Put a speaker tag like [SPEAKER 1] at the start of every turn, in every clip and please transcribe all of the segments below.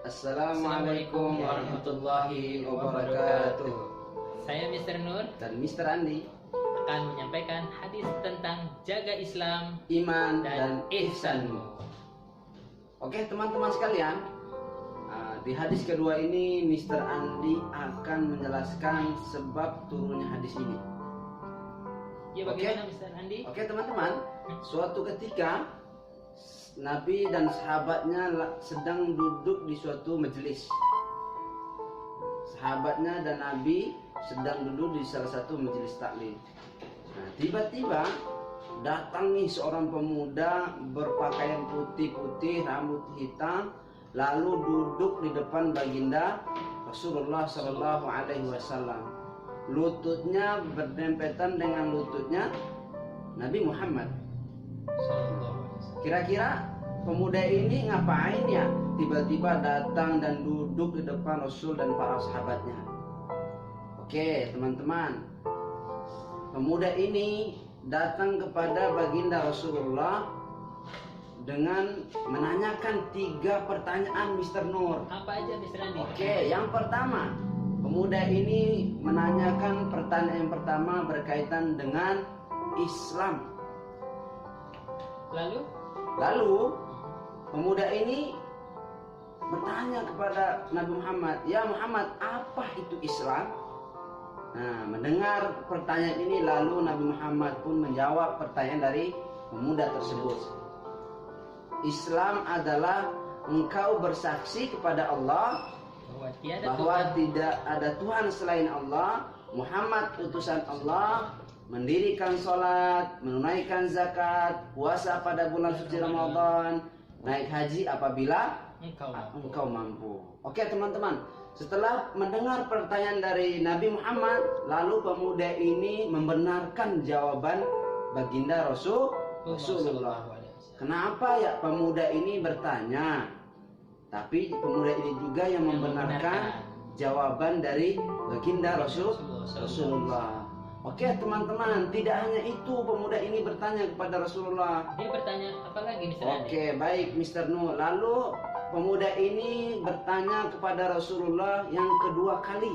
[SPEAKER 1] Assalamualaikum warahmatullahi wabarakatuh.
[SPEAKER 2] Saya Mr. Nur
[SPEAKER 1] Dan Mr. Andi
[SPEAKER 2] akan menyampaikan hadis tentang jaga Islam,
[SPEAKER 1] iman
[SPEAKER 2] dan
[SPEAKER 1] dan ihsanmu. Oke teman-teman sekalian, di hadis kedua ini Mr. Andi akan menjelaskan sebab turunnya hadis ini.
[SPEAKER 2] Ya, bagaimana Mr. Andi?
[SPEAKER 1] Oke teman-teman, suatu ketika Nabi dan sahabatnya sedang duduk di suatu majelis. Sahabatnya dan Nabi sedang duduk di salah satu majelis taklim. Nah, tiba-tiba datang nih seorang pemuda berpakaian putih-putih, rambut hitam, lalu duduk di depan baginda Rasulullah Shallallahu Alaihi Wasallam. Lututnya berdempetan dengan lututnya Nabi Muhammad. Kira-kira pemuda ini ngapain ya? Tiba-tiba datang dan duduk di depan Rasul dan para sahabatnya. Oke teman-teman, pemuda ini datang kepada baginda Rasulullah dengan menanyakan 3 pertanyaan Mr. Nur.
[SPEAKER 2] Apa aja Mr. Andi?
[SPEAKER 1] Oke, yang pertama, pemuda ini menanyakan pertanyaan yang pertama berkaitan dengan Islam. Lalu pemuda ini bertanya kepada Nabi Muhammad, "Ya Muhammad, apa itu Islam?" Nah, mendengar pertanyaan ini lalu Nabi Muhammad pun menjawab pertanyaan dari pemuda tersebut. Islam adalah engkau bersaksi kepada Allah bahwa tidak ada Tuhan selain Allah, Muhammad utusan Allah, mendirikan sholat, menunaikan zakat, puasa pada bulan suci Ramadan, naik haji apabila engkau mampu. Oke teman-teman, setelah mendengar pertanyaan dari Nabi Muhammad, lalu pemuda ini membenarkan jawaban baginda Rasulullah. Kenapa ya pemuda ini bertanya? Tapi pemuda ini juga yang membenarkan jawaban dari baginda Rasulullah. Oke teman-teman, tidak hanya itu pemuda ini bertanya kepada Rasulullah.
[SPEAKER 2] Dia bertanya apa lagi Mr. Andi?
[SPEAKER 1] Oke, baik Mr. Nur. Lalu pemuda ini bertanya kepada Rasulullah yang kedua kali.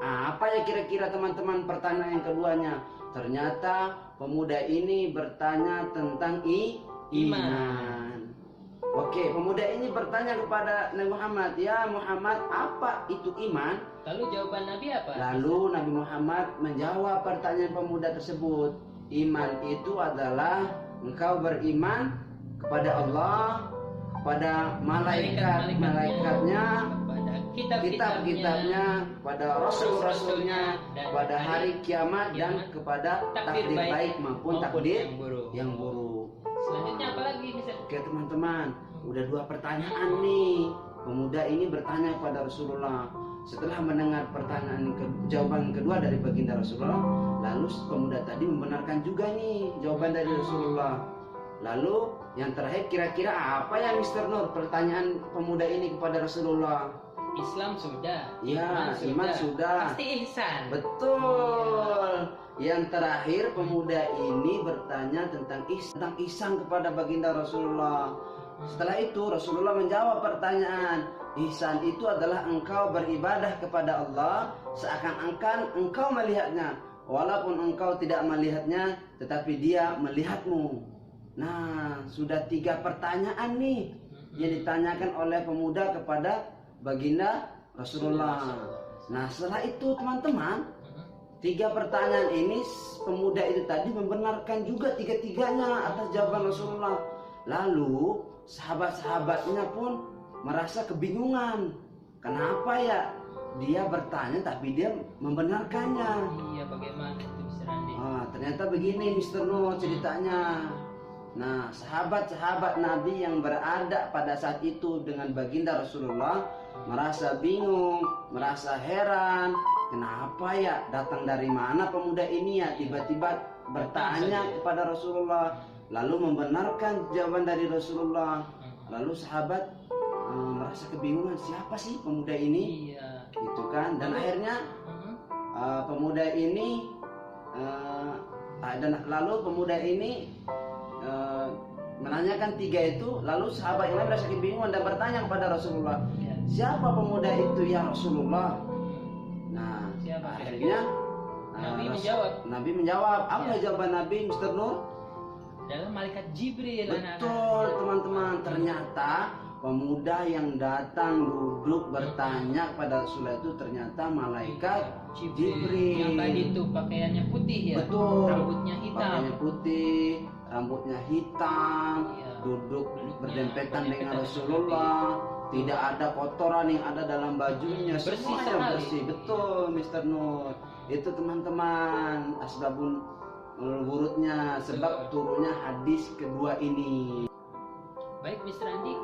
[SPEAKER 1] Apa ya kira-kira teman-teman pertanyaan yang keduanya? Ternyata pemuda ini bertanya tentang iman. Oke, pemuda ini bertanya kepada Nabi Muhammad, "Ya Muhammad, apa itu iman?"
[SPEAKER 2] Lalu jawaban Nabi apa?
[SPEAKER 1] Lalu Nabi Muhammad menjawab pertanyaan pemuda tersebut. Iman itu adalah engkau beriman kepada Allah, kepada malaikat-malaikatnya, kitab-kitabnya, kepada rasul-rasulnya, kepada hari kiamat, dan kepada takdir baik maupun takdir yang buruk.
[SPEAKER 2] Selanjutnya apa lagi Mr.
[SPEAKER 1] Oke teman-teman, udah 2 pertanyaan nih. Pemuda ini bertanya kepada Rasulullah. Setelah mendengar jawaban kedua dari baginda Rasulullah, lalu pemuda tadi membenarkan juga nih jawaban dari Rasulullah. Lalu yang terakhir kira-kira apa ya Mr. Nur pertanyaan pemuda ini kepada Rasulullah?
[SPEAKER 2] Islam sudah.
[SPEAKER 1] Ya, iman sudah.
[SPEAKER 2] Pasti ihsan.
[SPEAKER 1] Betul. Yang terakhir pemuda ini bertanya tentang ihsan kepada baginda Rasulullah. Setelah itu Rasulullah menjawab pertanyaan. Ihsan itu adalah engkau beribadah kepada Allah seakan-akan engkau melihatnya, walaupun engkau tidak melihatnya, tetapi Dia melihatmu. Nah, sudah 3 pertanyaan nih yang ditanyakan oleh pemuda kepada baginda Rasulullah. Nah, setelah itu teman-teman, 3 pertanyaan ini pemuda itu tadi membenarkan juga 3-tiganya atas jawaban Rasulullah. Lalu sahabat-sahabatnya pun merasa kebingungan. Kenapa ya dia bertanya tapi dia membenarkannya?
[SPEAKER 2] Iya, bagaimana itu Mr. Andi?
[SPEAKER 1] Ternyata begini Mr. Nur ceritanya. Nah, sahabat-sahabat Nabi yang berada pada saat itu dengan baginda Rasulullah merasa bingung, merasa heran. Kenapa ya datang dari mana pemuda ini ya tiba-tiba bertanya kepada Rasulullah, lalu membenarkan jawaban dari Rasulullah. Lalu sahabat merasa kebingungan, siapa sih pemuda ini?
[SPEAKER 2] Iya.
[SPEAKER 1] Gitu kan? Dan akhirnya pemuda ini lalu pemuda ini menanyakan 3 itu, lalu sahabat yang lain merasa kebingungan dan bertanya kepada Rasulullah, siapa pemuda itu ya Rasulullah? Nah,
[SPEAKER 2] Siapa?
[SPEAKER 1] akhirnya Nabi menjawab. Apa jawaban Nabi, Mr. Nur?
[SPEAKER 2] Adalah malaikat Jibril.
[SPEAKER 1] Betul, teman-teman. Ternyata pemuda yang datang duduk bertanya kepada Rasulullah itu ternyata malaikat Jibril.
[SPEAKER 2] Yang tadi itu pakaiannya putih ya.
[SPEAKER 1] Betul.
[SPEAKER 2] Rambutnya hitam.
[SPEAKER 1] Pakaiannya putih, rambutnya hitam,
[SPEAKER 2] Iya.
[SPEAKER 1] duduk
[SPEAKER 2] Duduknya
[SPEAKER 1] berdempetan dengan
[SPEAKER 2] berdempetan
[SPEAKER 1] Rasulullah. Tidak ada kotoran yang ada dalam bajunya,
[SPEAKER 2] Bersih
[SPEAKER 1] semuanya
[SPEAKER 2] sekali.
[SPEAKER 1] bersih. Betul, Mr. Nur. Itu teman-teman asbabun wurudnya, sebab turunnya hadis kedua ini.
[SPEAKER 2] Baik, Mr. Andi.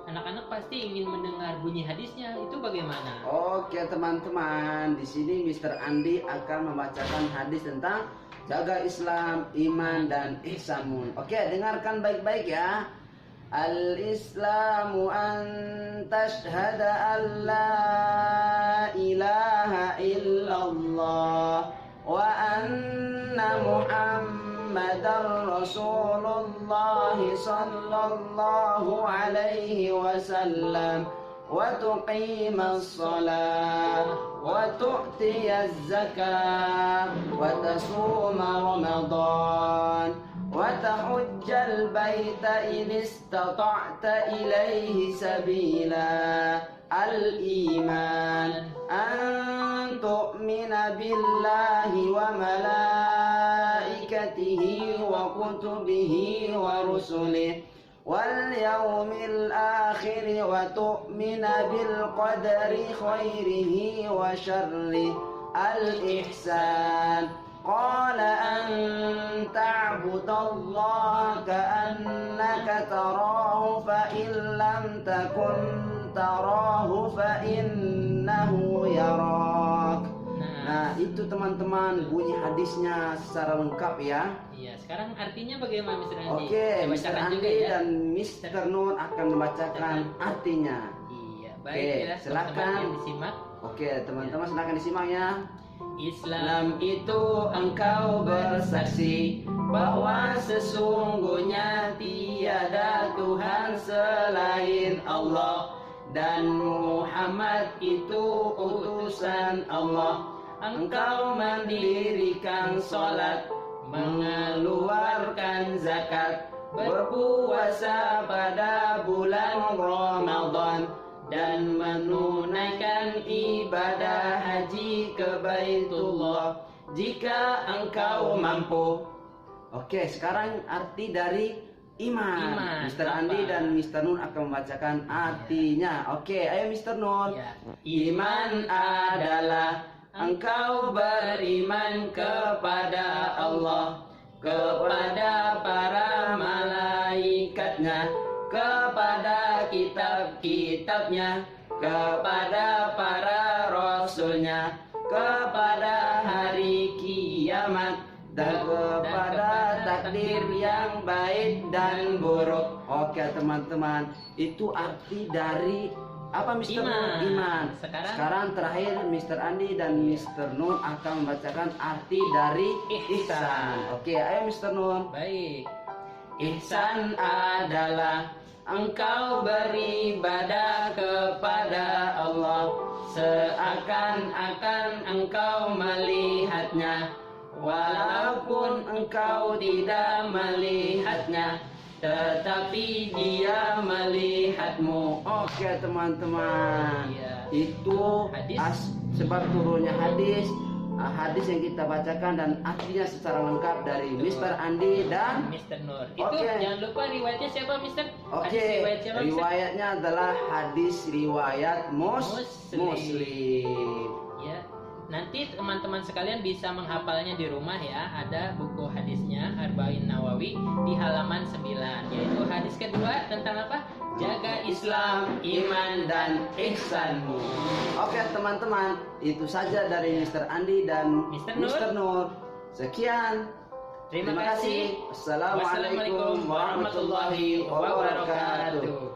[SPEAKER 2] Anak-anak pasti ingin mendengar bunyi hadisnya. Itu bagaimana?
[SPEAKER 1] Oke teman-teman, di sini Mr. Andi akan membacakan hadis tentang jaga Islam, iman dan ihsan. Oke, dengarkan baik-baik ya. Al-Islamu an tashhada an la ilaha illallah wa anna Muhammadar Rasulullah sallallahu alaihi wasallam wa tuqimas salat wa tu'tiyaz zakah wa tasuma Ramadan وتحج البيت إن استطعت إليه سبيلا الإيمان أن تؤمن بالله وملائكته وكتبه ورسله واليوم الآخر وتؤمن بالقدر خيره وشره الإحسان قال أن تعبد الله كأنك تراه فإن لم تكن تراه فإنه يراك. Nah, itu teman-teman bunyi hadisnya secara lengkap ya.
[SPEAKER 2] Iya, sekarang artinya bagaimana Mr. Andi?
[SPEAKER 1] Oke,
[SPEAKER 2] Saya
[SPEAKER 1] Mr.
[SPEAKER 2] bacakan
[SPEAKER 1] Andi
[SPEAKER 2] juga ya.
[SPEAKER 1] dan Mr. Nur akan membacakan artinya.
[SPEAKER 2] Iya, baik
[SPEAKER 1] Oke,
[SPEAKER 2] ya.
[SPEAKER 1] silakan.
[SPEAKER 2] Teman-teman yang disimak.
[SPEAKER 1] Oke, teman-teman silakan disimak ya.
[SPEAKER 2] Islam itu engkau bersaksi bahwa sesungguhnya tiada Tuhan selain Allah dan Muhammad itu utusan Allah. Engkau mendirikan sholat, mengeluarkan zakat, berpuasa pada bulan Ramadan dan menunaikan ibadah haji ke Baitullah jika engkau mampu. Oke, sekarang arti dari iman. Mr. Andi apa?
[SPEAKER 1] dan Mr. Nur akan membacakan artinya. Oke, ayo Mr. Nur.
[SPEAKER 2] Ya.
[SPEAKER 1] Iman adalah engkau beriman kepada Allah, kepada para malaikatnya, kepada kitab-kitabnya, kepada para rasulnya, kepada hari kiamat, dan kepada takdir yang baik dan buruk. Oke teman-teman, itu arti dari apa Mr. Nur? Iman. Sekarang terakhir Mr. Andi dan Mr. Nur akan membacakan arti dari ihsan. Oke, ayo Mr. Nur.
[SPEAKER 2] Baik.
[SPEAKER 1] Ihsan adalah engkau beribadah kepada Allah seakan-akan engkau melihatnya, walaupun engkau tidak melihatnya, tetapi dia melihatmu. Oke teman-teman,
[SPEAKER 2] Iya.
[SPEAKER 1] itu
[SPEAKER 2] Hadis.
[SPEAKER 1] sebab turunnya hadis yang kita bacakan dan artinya secara lengkap dari
[SPEAKER 2] Betul.
[SPEAKER 1] Mr. Andi dan
[SPEAKER 2] Mr. Nur. Itu
[SPEAKER 1] Oke.
[SPEAKER 2] jangan lupa riwayatnya siapa, Mr.?
[SPEAKER 1] Oke,
[SPEAKER 2] Hadis riwayat siapa, Mr.?
[SPEAKER 1] riwayatnya adalah hadis riwayat Muslim.
[SPEAKER 2] Ya. Nanti teman-teman sekalian bisa menghafalnya di rumah ya. Ada buku hadisnya Arba'in Nawawi di halaman 9, yaitu hadis kedua tentang apa? Jaga Islam, iman dan ihsanmu.
[SPEAKER 1] Oke teman-teman, itu saja dari Mr. Andi dan
[SPEAKER 2] Mr.
[SPEAKER 1] Nur. Sekian.
[SPEAKER 2] Terima kasih.
[SPEAKER 1] Wassalamualaikum warahmatullahi wabarakatuh.